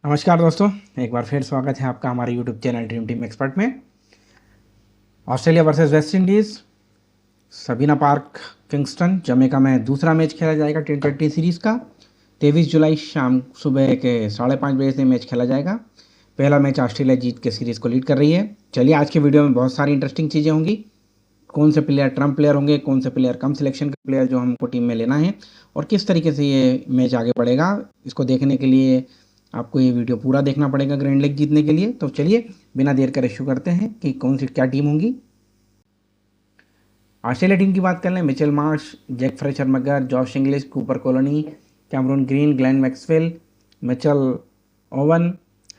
नमस्कार दोस्तों, एक बार फिर स्वागत है आपका हमारे YouTube channel Dream Team Expert में। Australia versus West Indies, Sabina Park, Kingston, Jamaica में दूसरा मैच खेला जाएगा T20 सीरीज़ का। 23 जुलाई शाम सुबह के 5:30 बजे से मैच खेला जाएगा। पहला मैच ऑस्ट्रेलिया जीत के सीरीज़ को लीड कर रही है। चलिए, आज के वीडियो में बहुत सारी इंटरेस्टिंग चीज़ें होंगी। कौन से प्लेयर ट्रम्प प्लेयर होंगे, कौन से प्लेयर कम सिलेक्शन के प्लेयर जो हमको टीम में लेना है, और किस तरीके से ये मैच आगे बढ़ेगा, इसको देखने के लिए आपको ये वीडियो पूरा देखना पड़ेगा ग्रैंड लीग जीतने के लिए। तो चलिए, बिना देर करे शुरू करते हैं कि कौन सी क्या टीम होंगी। ऑस्ट्रेलिया टीम की बात कर लें, Mitchell Marsh, Jake Fraser McGurk, Josh Inglis, Cooper कॉलोनी, Cameron Green, Glenn Maxwell, Mitchell Owen,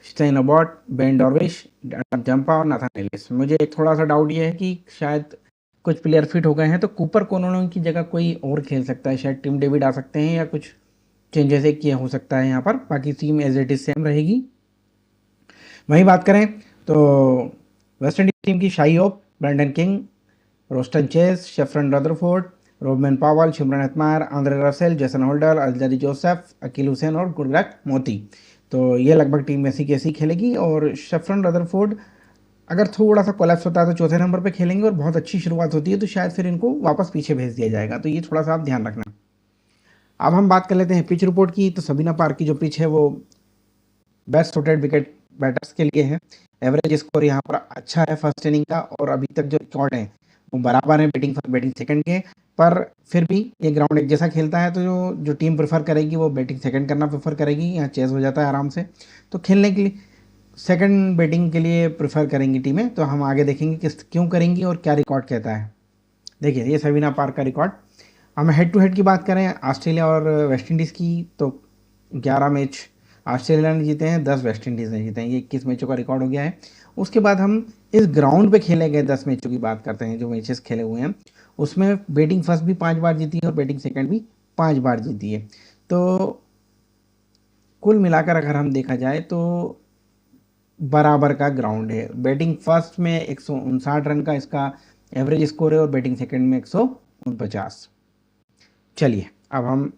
Sean Abbott, Ben Dwarshuis, Zampa और नाथन एलिस। मुझे एक थोड़ा सा डाउट ये है कि शायद कुछ प्लेयर फिट हो गए हैं, तो कूपर कॉलोनी की जगह कोई और खेल सकता है। शायद टिम डेविड आ सकते हैं या कुछ चेंजेस एक किया हो सकता है यहाँ पर। बाकी team as it is same रहेगी। वहीं बात करें तो वेस्ट इंडीज टीम की Shai Hope, Brandon King, Roston Chase, Sherfane Rutherford, Rovman Powell, Shimron Hetmyer, Andre Russell, Jason Holder, Alzarri Joseph, Akeal Hosein और गुरग्राट मोती। तो ये लगभग टीम ऐसी कैसी खेलेगी। और शेफरन रदरफोर्ड अगर थोड़ा सा कोलैप्स होता है तो चौथे नंबर पे खेलेंगे, और बहुत अच्छी शुरुआत होती है तो शायद फिर इनको वापस पीछे भेज दिया जाएगा। तो ये थोड़ा सा आप ध्यान रखना। अब हम बात कर लेते हैं पिच रिपोर्ट की। तो सबीना पार्क की जो पिच है वो बेस्ट सूटेड विकेट बैटर्स के लिए है। एवरेज स्कोर यहाँ पर अच्छा है फर्स्ट इनिंग का, और अभी तक जो रिकॉर्ड है वो बराबर है बैटिंग फर्स्ट बैटिंग सेकंड के। पर फिर भी ये ग्राउंड एक जैसा खेलता है, तो जो टीम प्रेफर करेगी वो बैटिंग सेकंड करना प्रेफर करेगी। यहाँ चेस हो जाता है आराम से, तो खेलने के लिए सेकंड बैटिंग के लिए प्रेफर करेंगी टीमें। तो हम आगे देखेंगे किस क्यों करेंगी और क्या रिकॉर्ड कहता है। देखिए, ये सबीना पार्क का रिकॉर्ड। हम हेड टू हेड की बात करें ऑस्ट्रेलिया और वेस्ट इंडीज़ की, तो 11 मैच ऑस्ट्रेलिया ने जीते हैं, 10 वेस्ट इंडीज़ ने जीते हैं। ये 21 मैचों का रिकॉर्ड हो गया है। उसके बाद हम इस ग्राउंड पे खेले गए 10 मैचों की बात करते हैं, जो मैचेस खेले हुए हैं। उसमें बैटिंग फर्स्ट भी 5 बार जीती है और बैटिंग सेकंड भी 5 बार जीती है। तो कुल मिलाकर अगर हम देखा जाए तो बराबर का ग्राउंड है। बैटिंग फर्स्ट में 159 रन का इसका एवरेज स्कोर है, और बैटिंग सेकंड में 149। चलिए, अब हम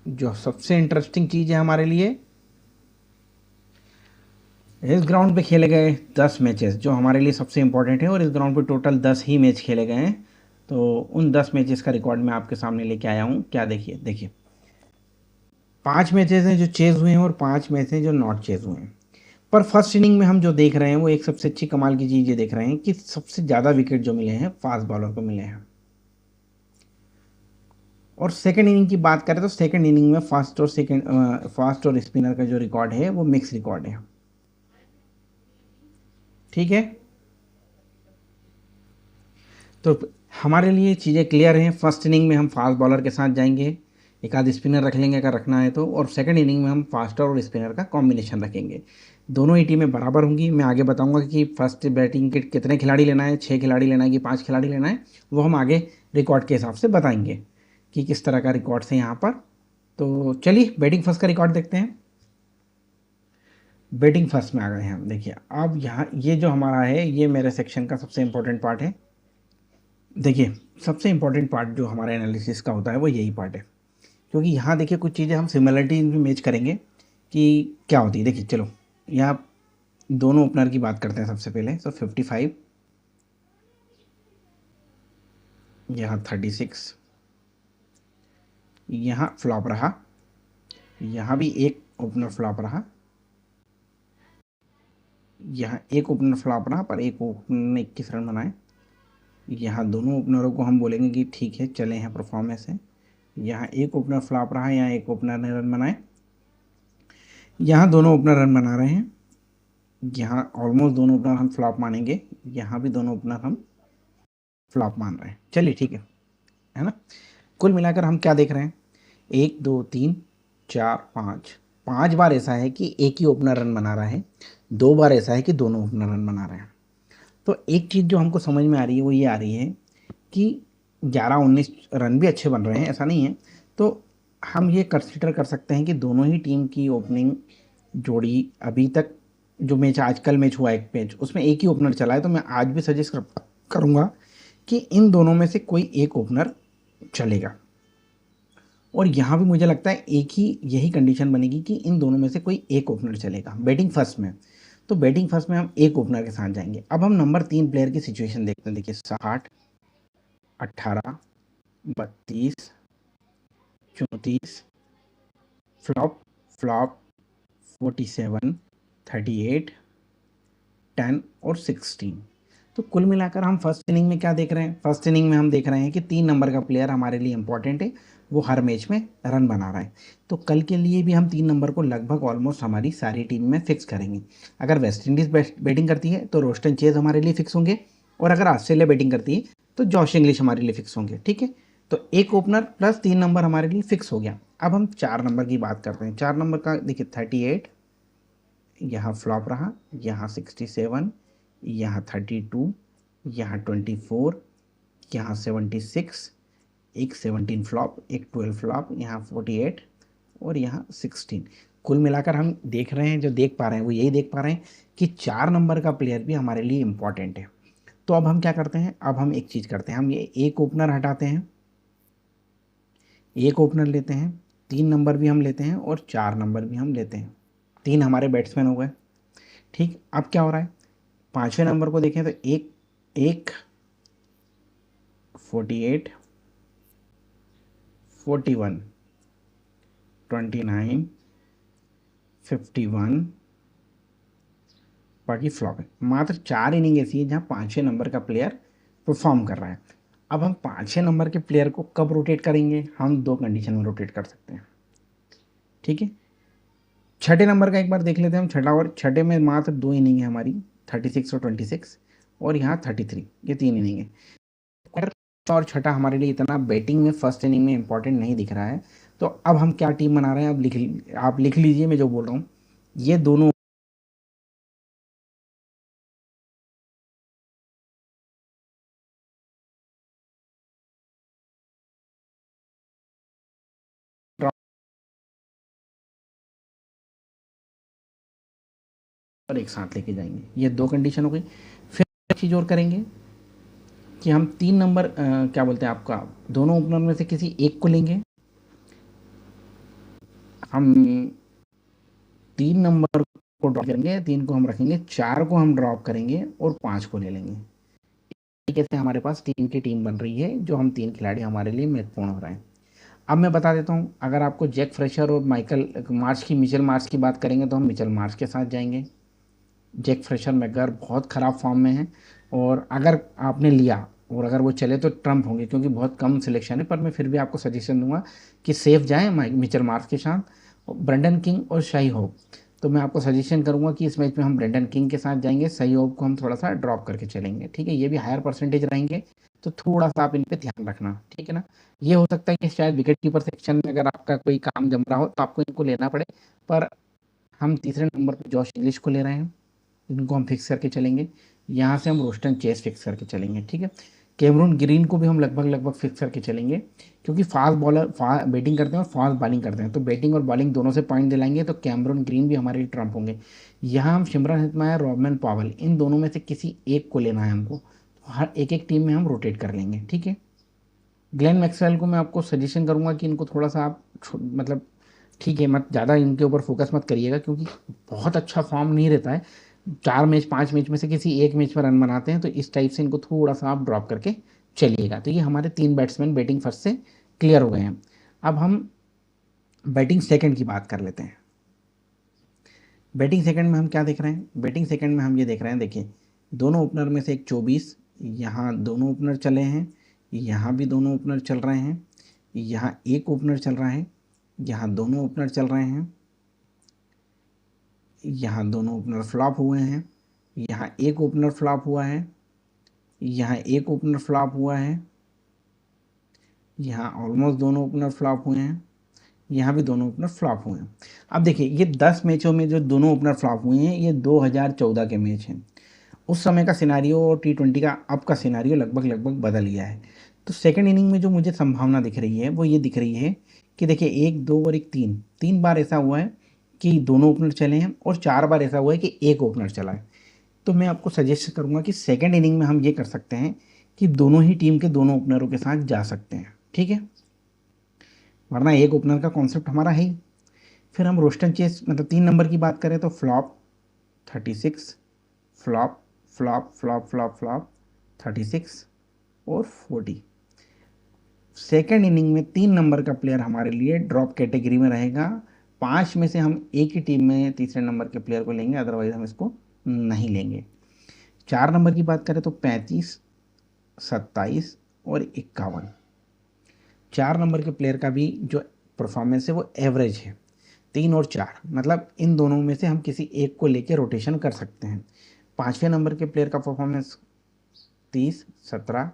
जो सबसे इंटरेस्टिंग चीज़ है हमारे लिए, इस ग्राउंड पे खेले गए 10 मैचेस जो हमारे लिए सबसे इंपॉर्टेंट है, और इस ग्राउंड पे टोटल 10 ही मैच खेले गए हैं। तो उन 10 मैचेस का रिकॉर्ड मैं आपके सामने लेके आया हूँ। क्या देखिए 5 मैचेस हैं जो चेज हुए हैं, और 5 मैच हैं जो नॉट चेज हुए हैं। पर फर्स्ट इनिंग में हम जो देख रहे हैं वो एक सबसे अच्छी कमाल की चीज़ ये देख रहे हैं कि सबसे ज़्यादा विकेट जो मिले हैं फास्ट बॉलर को मिले हैं। और सेकंड इनिंग की बात करें तो सेकंड इनिंग में फास्ट और स्पिनर का जो रिकॉर्ड है वो मिक्स रिकॉर्ड है। ठीक है, तो हमारे लिए चीज़ें क्लियर हैं। फर्स्ट इनिंग में हम फास्ट बॉलर के साथ जाएंगे, एक आध स्पिनर रख लेंगे अगर रखना है तो, और सेकंड इनिंग में हम फास्टर और स्पिनर का कॉम्बिनेशन रखेंगे। दोनों ही टीमें बराबर होंगी। मैं आगे बताऊंगा कि फर्स्ट बैटिंग के कितने खिलाड़ी लेना है, 6 खिलाड़ी लेना है कि 5 खिलाड़ी लेना है, वो हम आगे रिकॉर्ड के हिसाब से बताएंगे कि किस तरह का रिकॉर्ड है यहाँ पर। तो चलिए, बैटिंग फर्स्ट का रिकॉर्ड देखते हैं। बैटिंग फर्स्ट में आ गए हैं हम। देखिए, अब यहाँ ये जो हमारा है ये मेरे सेक्शन का सबसे इंपॉर्टेंट पार्ट है। देखिए, सबसे इंपॉर्टेंट पार्ट जो हमारे एनालिसिस का होता है वो यही पार्ट है, क्योंकि यहाँ देखिए कुछ चीज़ें हम सिमिलरिटी में मैच करेंगे कि क्या होती है। देखिए, चलो यहाँ दोनों ओपनर की बात करते हैं सबसे पहले। सो 55, यहाँ 36, यहाँ फ्लॉप रहा, यहाँ भी एक ओपनर फ्लॉप रहा, यहाँ एक ओपनर फ्लॉप रहा, पर एक ओपनर ने 21 रन बनाए। यहाँ दोनों ओपनरों को हम बोलेंगे कि ठीक है, चले हैं परफॉर्मेंस है। यहाँ एक ओपनर फ्लॉप रहा, यहाँ एक ओपनर ने रन बनाए, यहाँ दोनों ओपनर रन बना रहे हैं, यहाँ ऑलमोस्ट दोनों ओपनर हम फ्लॉप मानेंगे, यहाँ भी दोनों ओपनर हम फ्लॉप मान रहे हैं। चलिए ठीक है ना। कुल मिलाकर हम क्या देख रहे हैं, 1 2 3 4 5 बार ऐसा है कि एक ही ओपनर रन बना रहा है, 2 बार ऐसा है कि दोनों ओपनर रन बना रहे हैं। तो एक चीज़ जो हमको समझ में आ रही है वो ये आ रही है कि 11-19 रन भी अच्छे बन रहे हैं, ऐसा नहीं है। तो हम ये कंसिडर कर सकते हैं कि दोनों ही टीम की ओपनिंग जोड़ी अभी तक जो मैच आजकल मैच हुआ एक मैच उसमें एक ही ओपनर चला है। तो मैं आज भी सजेस्ट करूँगा कि इन दोनों में से कोई एक ओपनर चलेगा। और यहाँ भी मुझे लगता है एक ही यही कंडीशन बनेगी कि इन दोनों में से कोई एक ओपनर चलेगा बैटिंग फर्स्ट में। तो बैटिंग फर्स्ट में हम एक ओपनर के साथ जाएंगे। अब हम नंबर 3 प्लेयर की सिचुएशन देखते हैं। देखिए 60, 18, 32, 34, फ्लॉप, फ्लॉप, 47, 38, 10 और 16। तो कुल मिलाकर हम फर्स्ट इनिंग में क्या देख रहे हैं? फर्स्ट इनिंग में हम देख रहे हैं कि 3 नंबर का प्लेयर हमारे लिए इंपॉर्टेंट है, वो हर मैच में रन बना रहा है। तो कल के लिए भी हम 3 नंबर को लगभग ऑलमोस्ट हमारी सारी टीम में फिक्स करेंगे। अगर वेस्ट इंडीज़ बैटिंग करती है तो रोस्टन चेज हमारे लिए फिक्स होंगे, और अगर ऑस्ट्रेलिया बैटिंग करती है तो जॉश इंग्लिश हमारे लिए फिक्स होंगे। ठीक है, तो एक ओपनर प्लस 3 नंबर हमारे लिए फिक्स हो गया। अब हम 4 नंबर की बात करते हैं। 4 नंबर का देखिए 38, यहाँ फ्लॉप रहा, यहाँ 67, यहाँ 32, यहाँ 24, यहाँ 76, एक 17 फ्लॉप, एक 12 फ्लॉप, यहाँ 48 और यहाँ 16। कुल मिलाकर हम देख रहे हैं, जो देख पा रहे हैं वो यही देख पा रहे हैं कि 4 नंबर का प्लेयर भी हमारे लिए इम्पॉर्टेंट है। तो अब हम क्या करते हैं? अब हम एक चीज़ करते हैं, हम ये एक ओपनर हटाते हैं, एक ओपनर लेते हैं, 3 नंबर भी हम लेते हैं और 4 नंबर भी हम लेते हैं। 3 हमारे बैट्समैन हो गए। ठीक, अब क्या हो रहा है? 5वें नंबर को देखें तो एक 48, 41, 29, 51, बाकी फ्लॉप है। मात्र 4 इनिंग ऐसी है जहाँ 5वें नंबर का प्लेयर परफॉर्म कर रहा है। अब हम 5वें नंबर के प्लेयर को कब रोटेट करेंगे? हम 2 कंडीशन में रोटेट कर सकते हैं। ठीक है, छठे नंबर का एक बार देख लेते हैं हम। छठा, और छठे में मात्र 2 इनिंग है हमारी, 36 और 26, और यहाँ 33, ये 3 इनिंग है। और छठा हमारे लिए इतना बैटिंग में फर्स्ट इनिंग में इंपॉर्टेंट नहीं दिख रहा है। तो अब हम क्या टीम बना रहे हैं? अब आप लिख लीजिए मैं जो बोल रहा हूँ। ये दोनों और एक साथ लेके जाएंगे। ये 2 कंडीशन हो गई। फिर एक चीज़ और करेंगे कि हम 3 नंबर क्या बोलते हैं आपका, दोनों ओपनर में से किसी एक को लेंगे। हम 3 नंबर को ड्रॉप करेंगे, 3 को हम रखेंगे, 4 को हम ड्रॉप करेंगे और 5 को ले लेंगे। तरीके से हमारे पास टीम बन रही है, जो हम 3 खिलाड़ी हमारे लिए महत्वपूर्ण हो रहे हैं। अब मैं बता देता हूँ, अगर आपको जैक फ्रेशर और मिचेल मार्श की बात करेंगे तो हम मिचेल मार्श के साथ जाएंगे। जैक फ्रेशर मैकगर बहुत ख़राब फॉर्म में है, और अगर आपने लिया और अगर वो चले तो ट्रम्प होंगे, क्योंकि बहुत कम सिलेक्शन है। पर मैं फिर भी आपको सजेशन दूंगा कि सेफ जाएं मिचेल मार्श के साथ। ब्रेंडन किंग और शाही होप, तो मैं आपको सजेशन करूंगा कि इस मैच में हम ब्रेंडन किंग के साथ जाएंगे, शाही होप को हम थोड़ा सा ड्रॉप करके चलेंगे। ठीक है, ये भी हायर परसेंटेज रहेंगे, तो थोड़ा सा आप इन पे ध्यान रखना। ठीक है ना, ये हो सकता है कि शायद विकेट कीपर सेक्शन में अगर आपका कोई काम जम रहा हो तो आपको इनको लेना पड़े, पर हम तीसरे नंबर पर जॉश इंग्लिश को ले रहे हैं, इनको हम फिक्स करके चलेंगे। यहाँ से हम रोस्टन चेस फिक्स करके चलेंगे। ठीक है, कैमरून ग्रीन को भी हम लगभग फिक्स करके चलेंगे, क्योंकि फास्ट बॉलर बैटिंग करते हैं और फास्ट बॉलिंग करते हैं, तो बैटिंग और बॉलिंग दोनों से पॉइंट दिलाएंगे, तो कैमरून ग्रीन भी हमारे लिए ट्रम्प होंगे। यहाँ हम सिमरन हेटमायर, रॉबमैन पावल, इन दोनों में से किसी एक को लेना है हमको। हर एक टीम में हम रोटेट कर लेंगे। ठीक है, ग्लेन मैक्सवेल को मैं आपको सजेशन करूंगा कि इनको थोड़ा सा आप मतलब ठीक है, मत ज़्यादा इनके ऊपर फोकस मत करिएगा, क्योंकि बहुत अच्छा फॉर्म नहीं रहता है। 4 मैच 5 मैच में से किसी एक मैच पर रन बनाते हैं, तो इस टाइप से इनको थोड़ा सा आप ड्रॉप करके चलिएगा। तो ये हमारे 3 बैट्समैन बैटिंग फर्स्ट से क्लियर हो गए हैं। अब हम बैटिंग सेकंड की बात कर लेते हैं। बैटिंग सेकंड में हम क्या देख रहे हैं? बैटिंग सेकंड में हम ये देख रहे हैं, देखिए दोनों ओपनर में से एक 24, यहाँ दोनों ओपनर चले हैं, यहाँ भी दोनों ओपनर चल रहे हैं, यहाँ एक ओपनर चल रहा है, यहाँ दोनों ओपनर चल रहे हैं, यहाँ दोनों ओपनर फ्लॉप हुए हैं, यहाँ एक ओपनर फ्लॉप हुआ है, यहाँ एक ओपनर फ्लॉप हुआ है, यहाँ ऑलमोस्ट दोनों ओपनर फ्लॉप हुए हैं, यहाँ भी दोनों ओपनर फ्लॉप हुए हैं। अब देखिए ये 10 मैचों में जो दोनों ओपनर फ्लॉप हुए हैं, ये 2014 के मैच हैं। उस समय का सिनारियो और T20 का अब का सिनारियो लगभग बदल गया है। तो सेकंड इनिंग में जो मुझे संभावना दिख रही है वो ये दिख रही है कि देखिए 1, 2 और 1, 3 बार ऐसा हुआ है कि दोनों ओपनर चले हैं, और 4 बार ऐसा हुआ है कि एक ओपनर चला है। तो मैं आपको सजेस्ट करूँगा कि सेकेंड इनिंग में हम ये कर सकते हैं कि दोनों ही टीम के दोनों ओपनरों के साथ जा सकते हैं। ठीक है, वरना एक ओपनर का कॉन्सेप्ट हमारा है ही। फिर हम रोस्टन चेस मतलब 3 नंबर की बात करें तो flop 36, flop flop flop flop flop 36 और 40। सेकेंड इनिंग में 3 नंबर का प्लेयर हमारे लिए ड्रॉप कैटेगरी में रहेगा। 5 में से हम एक ही टीम में तीसरे नंबर के प्लेयर को लेंगे, अदरवाइज हम इसको नहीं लेंगे। 4 नंबर की बात करें तो 35, 27 और 51। 4 नंबर के प्लेयर का भी जो परफॉर्मेंस है वो एवरेज है। 3 और 4 मतलब इन दोनों में से हम किसी एक को लेके रोटेशन कर सकते हैं। 5वें नंबर के प्लेयर का परफॉर्मेंस 30, 17,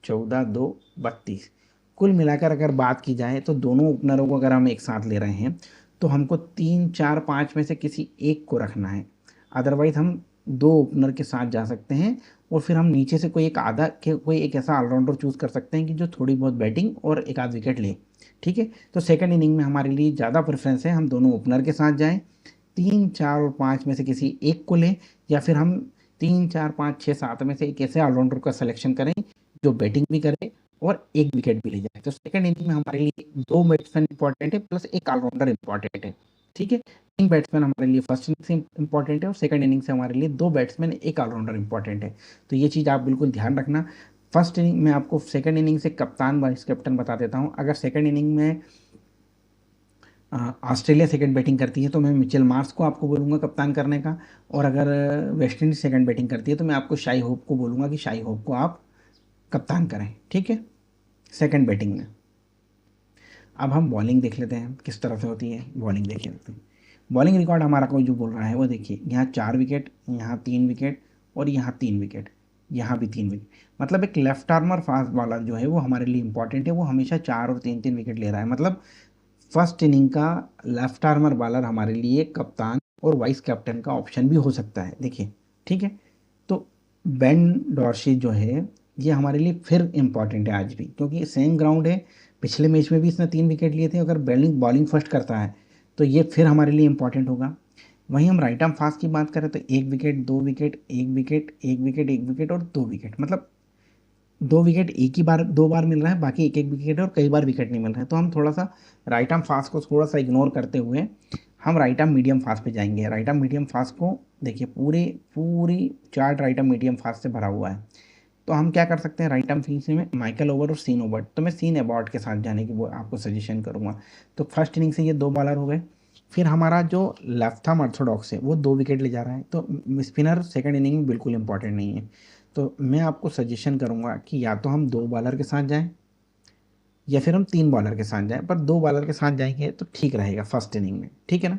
14, 2, 32। कुल मिलाकर अगर बात की जाए तो दोनों ओपनरों को अगर हम एक साथ ले रहे हैं तो हमको 3, 4, 5 में से किसी एक को रखना है। अदरवाइज हम 2 ओपनर के साथ जा सकते हैं और फिर हम नीचे से कोई एक ऐसा ऑलराउंडर चूज़ कर सकते हैं कि जो थोड़ी बहुत बैटिंग और एक आध विकेट ले। ठीक है, तो सेकंड इनिंग में हमारे लिए ज़्यादा प्रेफरेंस है हम दोनों ओपनर के साथ जाएं, 3, 4 और 5 में से किसी एक को लें, या फिर हम 3, 4, 5, 6, 7 में से एक ऐसे ऑलराउंडर का सिलेक्शन करें जो बैटिंग भी करे और एक विकेट भी ले जाए। तो सेकंड इनिंग में हमारे लिए 2 बैट्समैन इंपॉर्टेंट है प्लस एक ऑलराउंडर इंपॉर्टेंट है। ठीक है, 3 बैट्समैन हमारे लिए फर्स्ट इनिंग से इंपॉर्टेंट है और सेकंड इनिंग से हमारे लिए 2 बैट्समैन एक ऑलराउंडर इंपॉर्टेंट है। तो ये चीज़ आप बिल्कुल ध्यान रखना। फर्स्ट इनिंग में आपको सेकंड इनिंग से कप्तान वाइस कैप्टन बता देता हूँ। अगर सेकंड इनिंग में ऑस्ट्रेलिया सेकंड बैटिंग करती है तो मैं मिचेल मार्श को आपको बोलूँगा कप्तान करने का, और अगर वेस्ट इंडीज सेकंड बैटिंग करती है तो मैं आपको शाई होप को बोलूँगा कि शाई होप को आप कप्तान करें। ठीक है, सेकंड बैटिंग में। अब हम बॉलिंग देख लेते हैं किस तरह से होती है, बॉलिंग देख लेते हैं। बॉलिंग रिकॉर्ड हमारा कोई जो बोल रहा है वो देखिए, यहाँ 4 विकेट, यहाँ 3 विकेट और यहाँ 3 विकेट, यहाँ भी 3 विकेट। मतलब एक लेफ्ट आर्मर फास्ट बॉलर जो है वो हमारे लिए इंपॉर्टेंट है, वो हमेशा 4 और 3-3 विकेट ले रहा है। मतलब फर्स्ट इनिंग का लेफ्ट आर्मर बॉलर हमारे लिए कप्तान और वाइस कैप्टन का ऑप्शन भी हो सकता है, देखिए। ठीक है, तो बेन डॉर्सी जो है ये हमारे लिए फिर इम्पॉर्टेंट है आज भी, क्योंकि सेम ग्राउंड है। पिछले मैच में भी इसने 3 विकेट लिए थे। अगर बॉलिंग फर्स्ट करता है तो ये फिर हमारे लिए इंपॉर्टेंट होगा। वहीं हम राइट आर्म फास्ट की बात करें तो 1 wicket, 2 wicket, 1 wicket, 1 wicket, 1 wicket और 2 विकेट। मतलब 2 विकेट एक ही बार 2 बार मिल रहा है, बाकी एक एक विकेट है और कई बार विकेट नहीं मिल रहा है। तो हम थोड़ा सा राइट आर्म फास्ट को थोड़ा सा इग्नोर करते हुए हम राइट आर्म मीडियम फास्ट पे जाएंगे। राइट आर्म मीडियम फास्ट को देखिए, पूरी chart right arm medium fast से भरा हुआ है। तो हम क्या कर सकते हैं, राइट आर्म फील्ड में माइकल ओवर और सीन ओबर्ट, तो मैं सीन एबॉट के साथ जाने की वो आपको सजेशन करूँगा। तो फर्स्ट इनिंग से ये 2 बॉलर हो गए। फिर हमारा जो लेफ्ट आर्म ऑर्थोडॉक्स है वो 2 विकेट ले जा रहा है, तो स्पिनर सेकंड इनिंग में बिल्कुल इंपॉर्टेंट नहीं है। तो मैं आपको सजेशन करूँगा कि या तो हम 2 बॉलर के साथ जाएं या फिर हम 3 बॉलर के साथ जाएं, पर 2 बॉलर के साथ जाएंगे तो ठीक रहेगा फर्स्ट इनिंग में। ठीक है ना,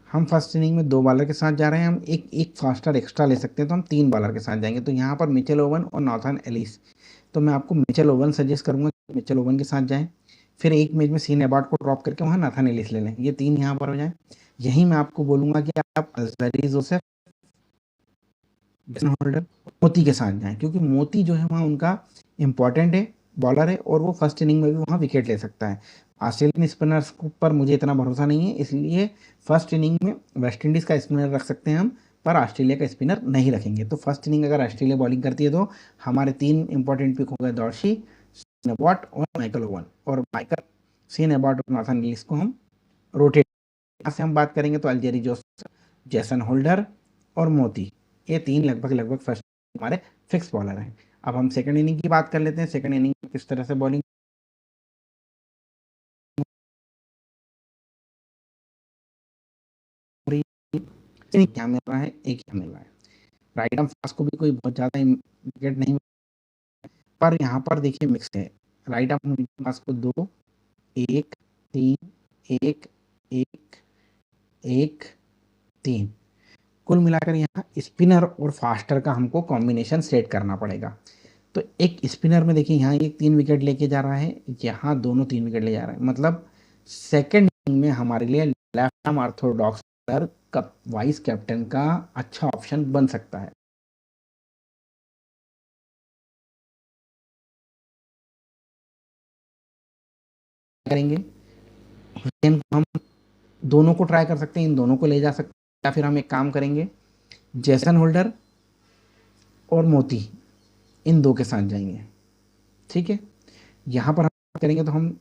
हम फर्स्ट इनिंग में 2 बॉलर के साथ जा रहे हैं, हम एक एक फास्टर एक्स्ट्रा ले सकते हैं तो हम 3 बॉलर के साथ जाएंगे। तो यहाँ पर मिचेल ओवन और नॉर्थन एलिस, तो मैं आपको मिचेल ओवन सजेस्ट करूँगा कि मिचेल ओवन के साथ जाएं। फिर एक मैच में सीन एबॉट को ड्रॉप करके वहाँ नाथन एलिस ले लें, ये 3 यहाँ पर हो जाए। यहीं मैं आपको बोलूँगा कि आप अजहरी जोसेफ, जेसन होल्डर, मोती के साथ जाएं, क्योंकि मोती जो है वहाँ उनका इंपॉर्टेंट है, बॉलर है और वो फर्स्ट इनिंग में भी वहाँ विकेट ले सकता है। ऑस्ट्रेलियन स्पिनर्स पर मुझे इतना भरोसा नहीं है, इसलिए फर्स्ट इनिंग में वेस्ट इंडीज़ का स्पिनर रख सकते हैं हम, पर ऑस्ट्रेलिया का स्पिनर नहीं रखेंगे। तो फर्स्ट इनिंग अगर ऑस्ट्रेलिया बॉलिंग करती है तो हमारे 3 इंपॉर्टेंट पिक हो गए, डॉर्सी, सीन एबॉट और माइकल ओवन। और माइकल, सीन एबॉट और नाथन एलिस को हम रोटेट से हम बात करेंगे तो अल्जेरी जोसेफ, जेसन होल्डर और मोती, ये 3 लगभग फर्स्ट हमारे फिक्स बॉलर हैं। अब हम सेकंड इनिंग की बात कर लेते हैं। सेकंड इनिंग में किस तरह से बॉलिंग, क्या मिल रहा है, एक क्या मिल रहा है। राइट आर्म फास्ट को भी कोई बहुत ज़्यादा विकेट नहीं, पर यहाँ पर देखिए मिक्स है। राइट आर्म फास्ट को 2, 1, 3, 1, 1, 1, 3, कुल मिलाकर यहाँ स्पिनर और फास्टर का हमको कॉम्बिनेशन सेट करना पड़ेगा। तो एक स्पिनर में देखिए यहाँ एक 3 विकेट लेके जा रहा है, यहाँ दोनों 3 विकेट ले जा रहा है। मतलब सेकंड इनिंग में हमारे लिए लेफ्ट आर्म ऑर्थोडॉक्स का वाइस कैप्टन का अच्छा ऑप्शन बन सकता है। करेंगे हुसैन को हम दोनों को ट्राई कर सकते हैं, इन दोनों को ले जा सकते हैं, या फिर हम एक काम करेंगे, जेसन होल्डर और मोती इन 2 के साथ जाएंगे। ठीक है, यहाँ पर हम करेंगे तो हम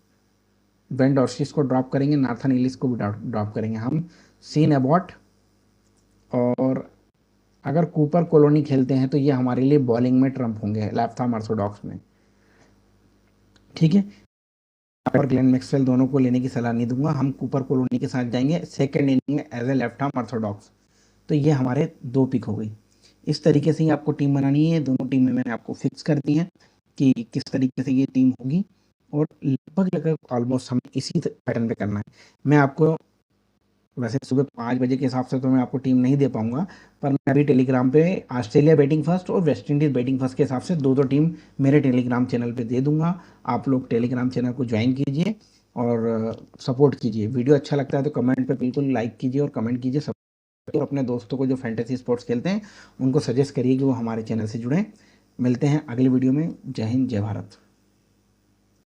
बेन डॉर्सिस को ड्रॉप करेंगे, नाथन इलिस को भी ड्रॉप करेंगे हम, सीन एबॉट। और अगर कूपर कॉलोनी खेलते हैं तो ये हमारे लिए बॉलिंग में ट्रम्प होंगे लेफ्ट आर्म ऑर्थोडॉक्स में, ठीक है। और ग्लेन मैक्सवेल दोनों को लेने की सलाह नहीं दूंगा, हम कूपर कॉलोनी के साथ जाएंगे सेकंड इनिंग में as a left arm orthodox. तो ये हमारे 2 पिक हो गई। इस तरीके से ही आपको टीम बनानी है। दोनों टीम में मैंने आपको फिक्स कर दी है कि किस तरीके से ये टीम होगी, और लगभग ऑलमोस्ट हमें इसी पैटर्न पे करना है। मैं आपको वैसे सुबह 5 बजे के हिसाब से तो मैं आपको टीम नहीं दे पाऊंगा, पर मैं अभी टेलीग्राम पे ऑस्ट्रेलिया बैटिंग फर्स्ट और वेस्ट इंडीज़ बैटिंग फर्स्ट के हिसाब से 2-2 टीम मेरे टेलीग्राम चैनल पे दे दूंगा। आप लोग टेलीग्राम चैनल को ज्वाइन कीजिए और सपोर्ट कीजिए। वीडियो अच्छा लगता है तो कमेंट पे बिल्कुल लाइक कीजिए और कमेंट कीजिए। और अपने दोस्तों को जो फैंटेसी स्पोर्ट्स खेलते हैं उनको सजेस्ट करिए कि वो हमारे चैनल से जुड़ें। मिलते हैं अगली वीडियो में। जय हिंद, जय भारत।